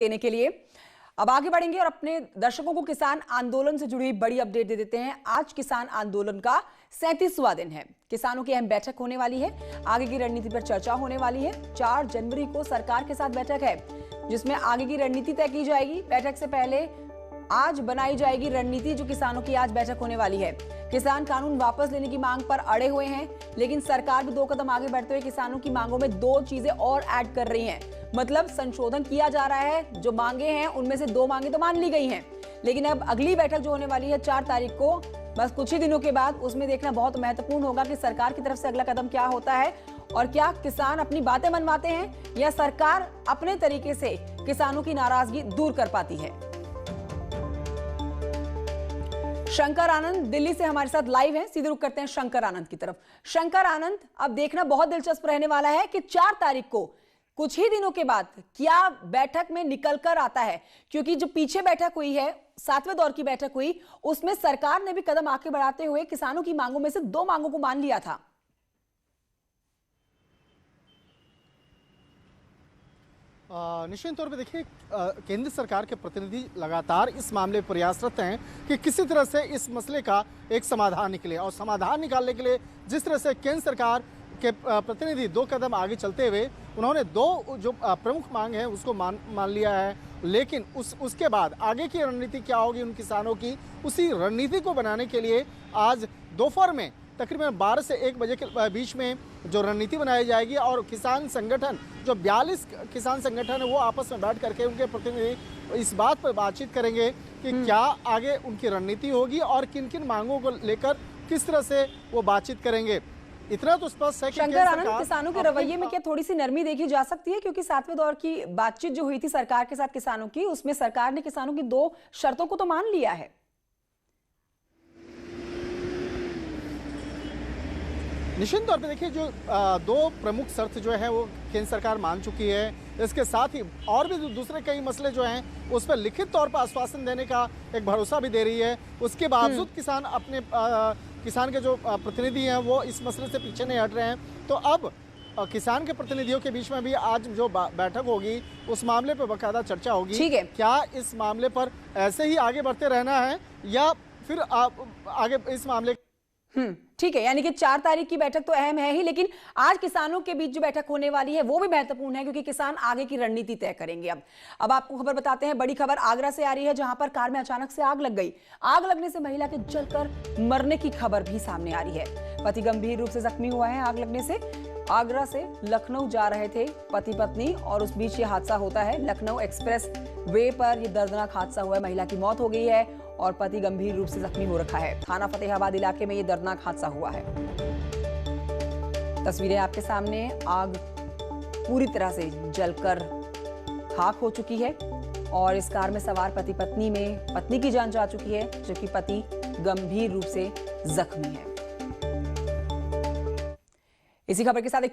देने के लिए अब आगे बढ़ेंगे और अपने दर्शकों को किसान आंदोलन से जुड़ी बड़ी अपडेट दे देते हैं। आज किसान आंदोलन का 37वां दिन है। किसानों की अहम बैठक होने वाली है, आगे की रणनीति पर चर्चा होने वाली है। 4 जनवरी को सरकार के साथ बैठक है जिसमें आगे की रणनीति तय की जाएगी। बैठक से पहले आज बनाई जाएगी रणनीति, जो किसानों की आज बैठक होने वाली है। किसान कानून वापस लेने की मांग पर अड़े हुए हैं, लेकिन सरकार भी 2 कदम आगे बढ़ते हुए किसानों की मांगों में 2 चीजें और ऐड कर रही हैं। मतलब संशोधन किया जा रहा है। जो मांगे हैं उनमें से 2 मांगे तो मान ली गई हैं, लेकिन अब अगली बैठक जो होने वाली है 4 तारीख को, बस कुछ ही दिनों के बाद, उसमें देखना बहुत महत्वपूर्ण होगा कि सरकार की तरफ से अगला कदम क्या होता है और क्या किसान अपनी बातें मनवाते हैं या सरकार अपने तरीके से किसानों की नाराजगी दूर कर पाती है। शंकर आनंद दिल्ली से हमारे साथ लाइव हैं, सीधे रुक करते हैं शंकर आनंद की तरफ। शंकर आनंद, अब देखना बहुत दिलचस्प रहने वाला है कि 4 तारीख को कुछ ही दिनों के बाद क्या बैठक में निकल कर आता है, क्योंकि जो पीछे बैठक हुई है, 7वें दौर की बैठक हुई, उसमें सरकार ने भी कदम आगे बढ़ाते हुए किसानों की मांगों में से 2 मांगों को मान लिया था। निश्चित तौर पे देखिए, केंद्र सरकार के प्रतिनिधि लगातार इस मामले पर प्रयासरत हैं कि किसी तरह से इस मसले का एक समाधान निकले, और समाधान निकालने के लिए जिस तरह से केंद्र सरकार के प्रतिनिधि 2 कदम आगे चलते हुए उन्होंने 2 जो प्रमुख मांग है उसको मान लिया है, लेकिन उसके बाद आगे की रणनीति क्या होगी उन किसानों की, उसी रणनीति को बनाने के लिए आज दोपहर में तकरीबन 12 से 1 बजे के बीच में जो रणनीति बनाई जाएगी, और किसान संगठन जो 42 किसान संगठन है वो आपस में बैठ करके उनके प्रतिनिधि इस बात पर बातचीत करेंगे कि क्या आगे उनकी रणनीति होगी और किन किन मांगों को लेकर किस तरह से वो बातचीत करेंगे। इतना तो स्पष्ट है कि शंकर आनंद, किसानों के रवैये में क्या थोड़ी सी नरमी देखी जा सकती है, क्योंकि 7वें दौर की बातचीत जो हुई थी सरकार के साथ किसानों की, उसमें सरकार ने किसानों की 2 शर्तों को तो मान लिया है। निश्चित तौर पे देखिए, जो 2 प्रमुख शर्त जो है वो केंद्र सरकार मान चुकी है। इसके साथ ही और भी दूसरे कई मसले जो हैं उस पर लिखित तौर पर आश्वासन देने का एक भरोसा भी दे रही है। उसके बावजूद किसान अपने किसान के जो प्रतिनिधि हैं वो इस मसले से पीछे नहीं हट रहे हैं। तो अब किसान के प्रतिनिधियों के बीच में भी आज जो बैठक होगी उस मामले पर बाकायदा चर्चा होगी। ठीक है, क्या इस मामले पर ऐसे ही आगे बढ़ते रहना है या फिर आगे इस मामले ठीक है, यानी कि 4 तारीख की बैठक तो अहम है ही, लेकिन आज किसानों के बीच जो बैठक होने वाली है वो भी महत्वपूर्ण है, क्योंकि किसान आगे की रणनीति तय करेंगे। अब आपको खबर बताते हैं, बड़ी खबर आगरा से आ रही है, जहां पर कार में अचानक से आग लग गई। आग लगने से महिला के जलकर मरने की खबर भी सामने आ रही है। पति गंभीर रूप से जख्मी हुआ है आग लगने से। आगरा से लखनऊ जा रहे थे पति पत्नी, और उस बीच ये हादसा होता है। लखनऊ एक्सप्रेस वे पर यह दर्दनाक हादसा हुआ है। महिला की मौत हो गई है और पति गंभीर रूप से जख्मी हो रखा है। थाना फतेहाबाद इलाके में यह दर्दनाक हादसा हुआ है। तस्वीरें आपके सामने। आग पूरी तरह से जलकर खाक हो चुकी है और इस कार में सवार पति पत्नी में पत्नी की जान जा चुकी है, जबकि पति गंभीर रूप से जख्मी है। इसी खबर के साथ एक